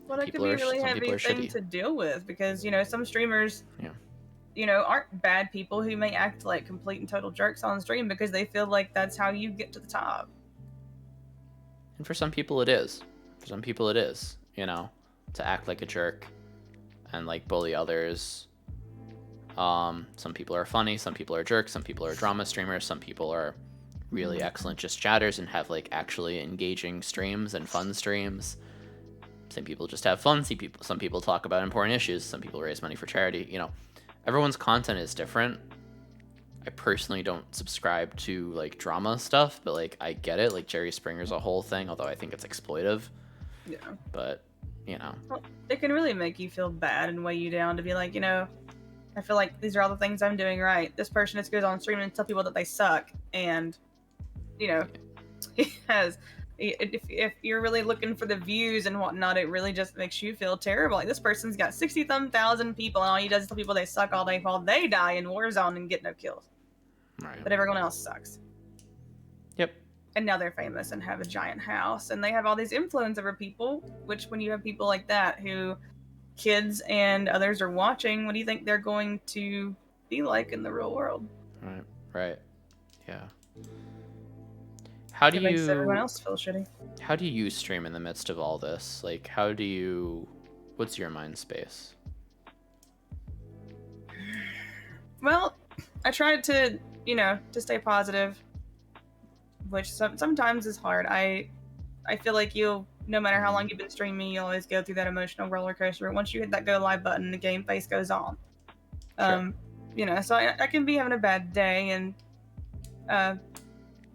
Well, it could be a really heavy thing to deal with, because, you know, some streamers, you know, aren't bad people who may act like complete and total jerks on stream because they feel like that's how you get to the top. And for some people it is. For some people it is, you know, to act like a jerk and like bully others. Some people are funny, some people are jerks, some people are drama streamers, some people are really excellent just chatters and have like actually engaging streams and fun streams. Some people just have fun. Some people talk about important issues. Some people raise money for charity. You know, everyone's content is different. I personally don't subscribe to like drama stuff, but like I get it. Like Jerry Springer's a whole thing, although I think it's exploitive. Yeah. But, you know. Well, it can really make you feel bad and weigh you down to be like, you know, I feel like these are all the things I'm doing right. This person just goes on stream and tell people that they suck. And, you know, if you're really looking for the views and whatnot, it really just makes you feel terrible. Like, this person's got 60,000 people and all he does is tell people they suck all day while they die in Warzone and get no kills. Right. But everyone else sucks. Yep. And now they're famous and have a giant house and they have all these influence over people, which when you have people like that who kids and others are watching, what do you think they're going to be like in the real world? Right. Yeah. How do It makes everyone you else feel shitty. how do you stream in the midst of all this? Like, what's your mind space? Well, I tried to, to stay positive, which sometimes is hard. I feel like no matter how long you've been streaming, you always go through that emotional roller coaster. Once you hit that go live button, the game face goes on. Sure. So I can be having a bad day and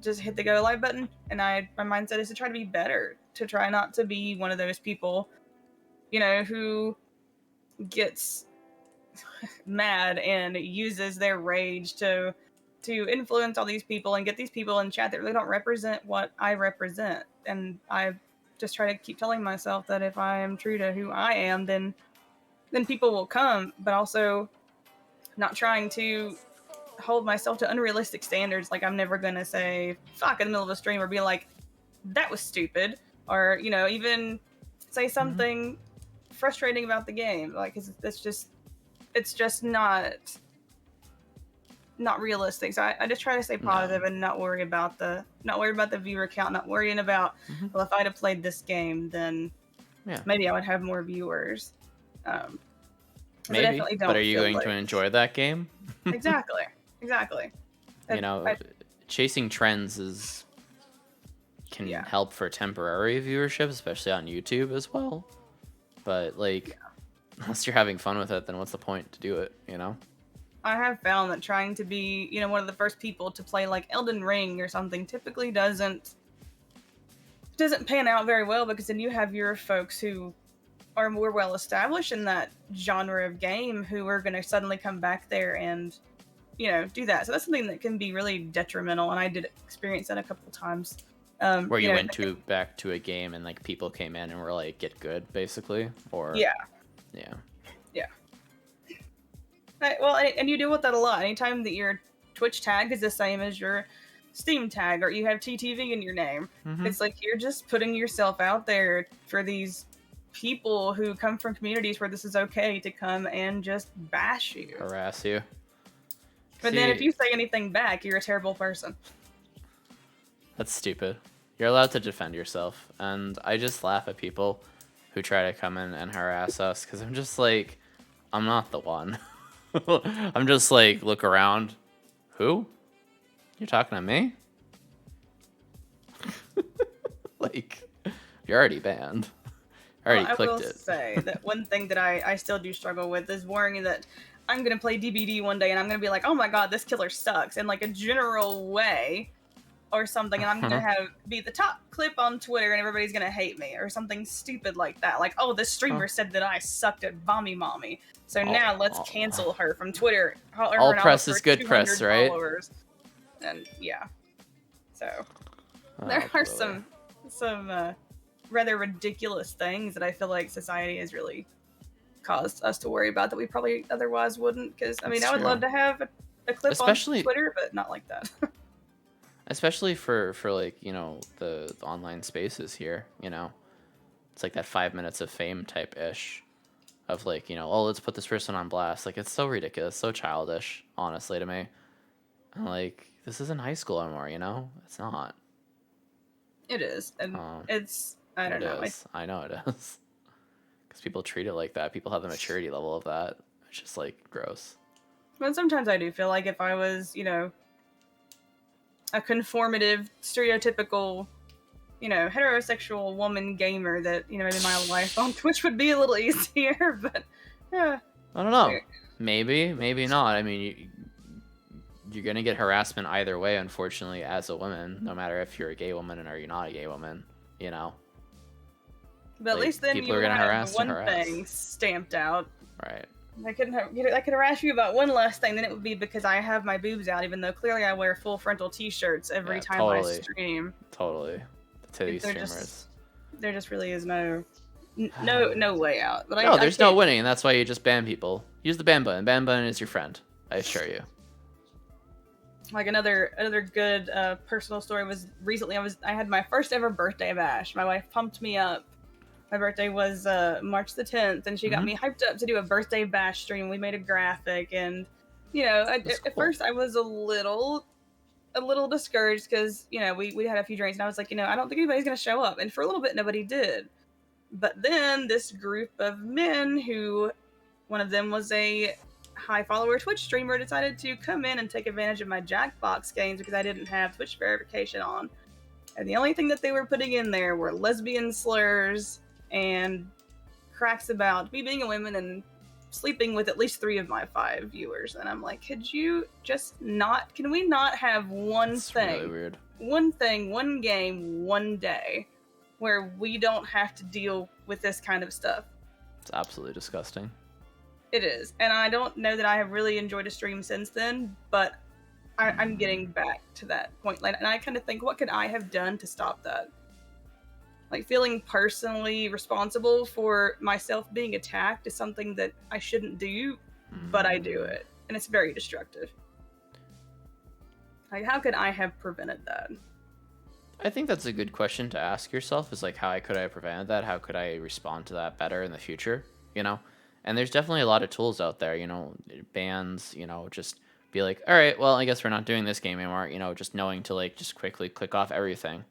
just hit the go live button, and my mindset is to try to be better, to try not to be one of those people, who gets mad and uses their rage to influence all these people and get these people in chat that really don't represent what I represent. And I just try to keep telling myself that if I am true to who I am, then people will come, but also not trying to hold myself to unrealistic standards. Like, I'm never gonna say fuck in the middle of a stream or be like, that was stupid, or even say something frustrating about the game. Like, it's just not realistic. So I just try to stay positive and not worry about the viewer count, not worrying about, well, if I'd have played this game, then maybe I would have more viewers. Maybe, but are you going to enjoy that game? Exactly. Chasing trends can help for temporary viewership, especially on YouTube as well. But unless you're having fun with it, then what's the point to do it? I have found that trying to be, one of the first people to play like Elden Ring or something typically doesn't pan out very well, because then you have your folks who are more well established in that genre of game who are going to suddenly come back there and do that. So that's something that can be really detrimental, and I did experience that a couple times. Where you went back to a game and people came in and were like, get good, basically, or yeah. Well, and you deal with that a lot. Anytime that your Twitch tag is the same as your Steam tag, or you have TTV in your name, it's like you're just putting yourself out there for these people who come from communities where this is okay to come and just bash you, harass you. But then if you say anything back, you're a terrible person. That's stupid. You're allowed to defend yourself, and I just laugh at people who try to come in and harass us, because I'm just like, I'm not the one. I'm just like, look around. Who? You're talking to me? You're already banned. I already clicked it. I will say that one thing that I still do struggle with is worrying that I'm going to play DBD one day and I'm going to be like, oh my god, this killer sucks, in a general way or something, and I'm going to be the top clip on Twitter and everybody's going to hate me, or something stupid like that. Like, oh, this streamer said that I sucked at Vommy Mommy, so now let's cancel her from Twitter. All press is good press, right? Followers. And so there are some rather ridiculous things that I feel like society has really caused us to worry about that we probably otherwise wouldn't. Because I would love to have a clip on Twitter, but not like that. Especially for the online spaces here, it's like that 5 minutes of fame type ish of oh, let's put this person on blast. It's so ridiculous, so childish, honestly, to me. I'm this isn't high school anymore, it's not. It is, and I don't know. I know it is. Because people treat it like that. People have the maturity level of that. It's just gross. But sometimes I do feel like if I was, a conformative, stereotypical, heterosexual woman gamer, that, maybe my life on Twitch would be a little easier, but, yeah. I don't know. Maybe not. You're going to get harassment either way, unfortunately, as a woman, no matter if you're a gay woman or you're not a gay woman, But at least then you would have one thing stamped out. Right. I could harass you about one less thing, then it would be because I have my boobs out, even though clearly I wear full frontal t-shirts every time I stream. Totally. The titty streamers. There just really is no way out. But no, there's no winning, and that's why you just ban people. Use the ban button. Ban button is your friend, I assure you. Another good personal story was recently I had my first ever birthday bash. My wife pumped me up. My birthday was March the 10th, and she got me hyped up to do a birthday bash stream. We made a graphic, and at first I was a little a little discouraged because, you know, we had a few drinks and I was like, you know, I don't think anybody's going to show up. And for a little bit, nobody did. But then this group of men who, one of them was a high follower Twitch streamer, decided to come in and take advantage of my Jackbox games because I didn't have Twitch verification on. And the only thing that they were putting in there were lesbian slurs and cracks about me being a woman and sleeping with at least 3 of my 5 viewers. And I'm like, could you just not, can we not have one It's thing? really weird. One thing, one game, one day where we don't have to deal with this kind of stuff. It's absolutely disgusting. It is. And I don't know that I have really enjoyed a stream since then, but I'm getting back to that point. And I kind of think, what could I have done to stop that? Like, feeling personally responsible for myself being attacked is something that I shouldn't do, but I do it. And it's very destructive. Like, how could I have prevented that? I think that's a good question to ask yourself, is like, how could I have prevented that? How could I respond to that better in the future? You know? And there's definitely a lot of tools out there, you know, bans, you know, just be like, all right, well, I guess we're not doing this game anymore. You know, just knowing to, like, just quickly click off everything.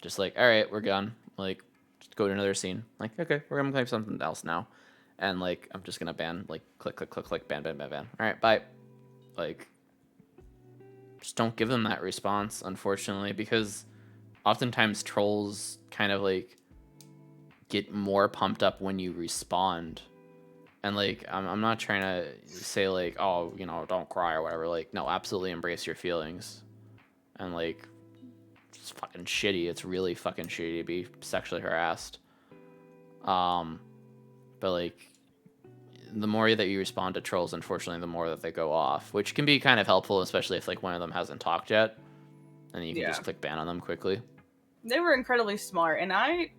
Just like, all right, we're done. Like, just go to another scene. Like, okay, we're going to play something else now. And, like, I'm just going to ban, like, click, click, click, click, ban, ban, ban, ban. All right, bye. Like, just don't give them that response, unfortunately, because oftentimes trolls kind of, like, get more pumped up when you respond. And, like, I'm not trying to say, like, oh, you know, don't cry or whatever. Like, no, absolutely embrace your feelings. And, like, it's fucking shitty. It's really fucking shitty to be sexually harassed. But, like, the more that you respond to trolls, unfortunately, the more that they go off. Which can be kind of helpful, especially if, like, one of them hasn't talked yet. And then you can just click ban on them quickly. They were incredibly smart. And I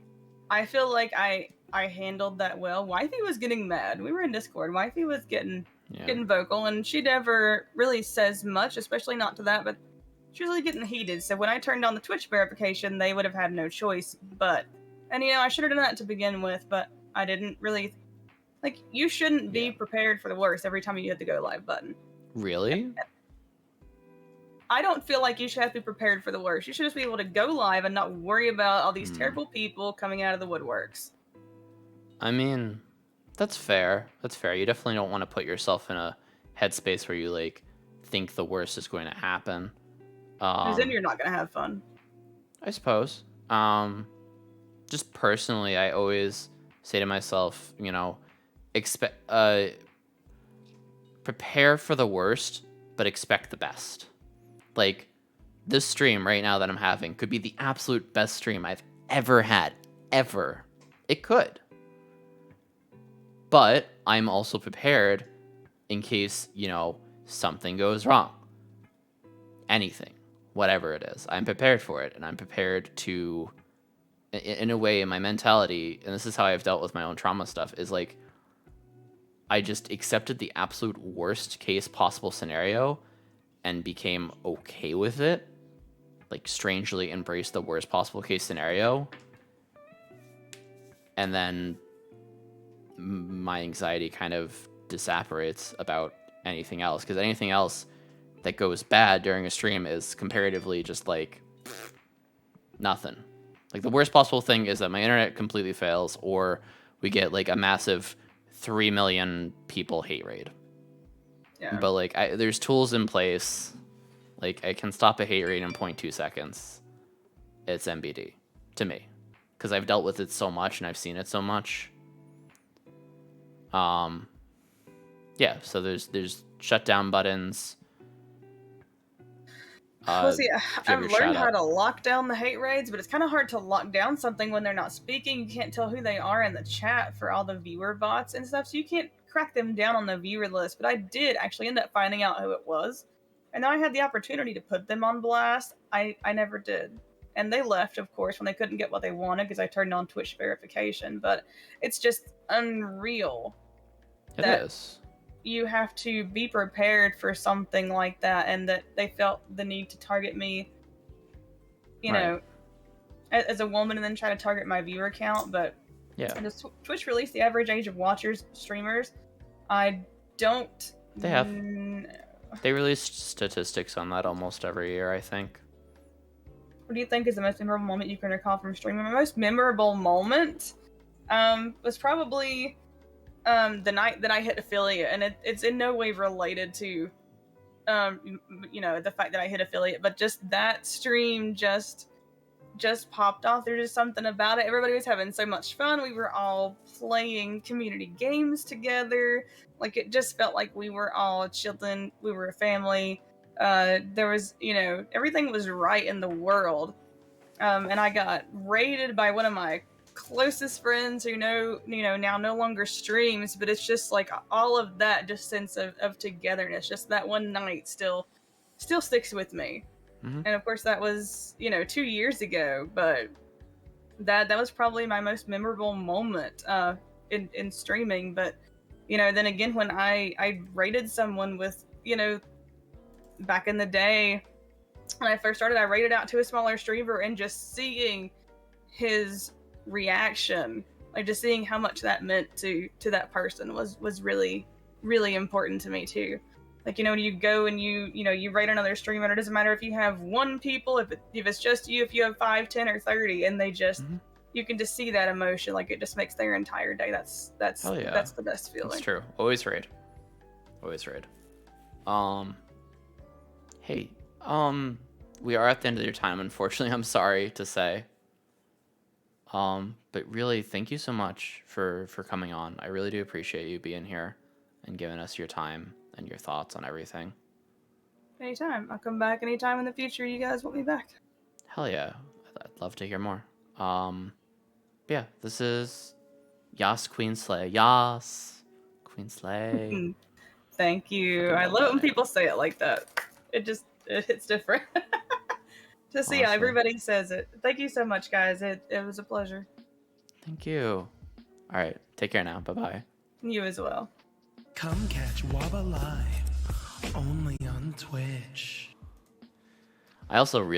feel like I handled that well. Wifey was getting mad. We were in Discord. Wifey was getting vocal, and she never really says much, especially not to that, but she was really getting heated. So when I turned on the Twitch verification, they would have had no choice. And you know, I should have done that to begin with, but I didn't really. Like, you shouldn't be prepared for the worst every time you hit the go live button. Really? I don't feel like you should have to be prepared for the worst. You should just be able to go live and not worry about all these terrible people coming out of the woodworks. I mean, that's fair. That's fair. You definitely don't want to put yourself in a headspace where you, like, think the worst is going to happen. Because then you're not going to have fun. I suppose. Just personally, I always say to myself, you know, prepare for the worst, but expect the best. Like, this stream right now that I'm having could be the absolute best stream I've ever had. Ever. It could. But I'm also prepared in case, you know, something goes wrong. Anything. Whatever it is. I'm prepared for it. And I'm prepared to, in a way, in my mentality, and this is how I've dealt with my own trauma stuff, is like, I just accepted the absolute worst case possible scenario and became okay with it. Like, strangely embraced the worst possible case scenario. And then my anxiety kind of disapparates about anything else. Because anything else that goes bad during a stream is comparatively just, like, nothing. Like, the worst possible thing is that my internet completely fails, or we get, like, a massive 3 million people hate raid. Yeah. But, like, there's tools in place. Like, I can stop a hate raid in 0.2 seconds. It's MBD, to me. Because I've dealt with it so much and I've seen it so much. Yeah, so there's shutdown buttons. Well, see, I've learned how to lock down the hate raids, but it's kind of hard to lock down something when they're not speaking. You can't tell who they are in the chat for all the viewer bots and stuff, so you can't crack them down on the viewer list. But I did actually end up finding out who it was, and now I had the opportunity to put them on blast. I never did. And they left, of course, when they couldn't get what they wanted because I turned on Twitch verification. But it's just unreal. It is. You have to be prepared for something like that, and that they felt the need to target me, you know, as a woman, and then try to target my viewer count. But yeah, Twitch released the average age of watchers, streamers. I don't. They have. They release statistics on that almost every year, I think. What do you think is the most memorable moment you can recall from streaming? My most memorable moment was probably the night that I hit affiliate, and it's in no way related to the fact that I hit affiliate, but just that stream just popped off. There's just something about it. Everybody was having so much fun. We were all playing community games together. Like, it just felt like we were all chilling. We were a family. There was, everything was right in the world. And I got raided by one of my closest friends who now no longer streams, but it's just like all of that just sense of togetherness. Just that one night still sticks with me. Mm-hmm. And of course that was 2 years ago, but that was probably my most memorable moment in streaming. But then again, when I rated someone with back in the day when I first started, I rated out to a smaller streamer, and just seeing his reaction, like just seeing how much that meant to that person was really, really important to me too. Like, when you go and you rate another streamer, it doesn't matter if you have 1 people, if it's just you, if you have 5, 10, or 30, and they just, you can just see that emotion. Like, it just makes their entire day. That's Hell yeah. That's the best feeling. That's true. Always raid. Always raid. Hey, we are at the end of your time, unfortunately. I'm sorry to say. But really, thank you so much for coming on. I really do appreciate you being here and giving us your time and your thoughts on everything. Anytime. I'll come back anytime in the future you guys want me back. Hell yeah. I'd love to hear more. Yeah, this is Yas Queen Slay. Yas Queen Slay. Thank you. I love it when people say it like that. It hits different. To see how everybody says it. Thank you so much, guys. It was a pleasure. Thank you. All right. Take care now. Bye-bye. You as well. Come catch Waba live only on Twitch. I also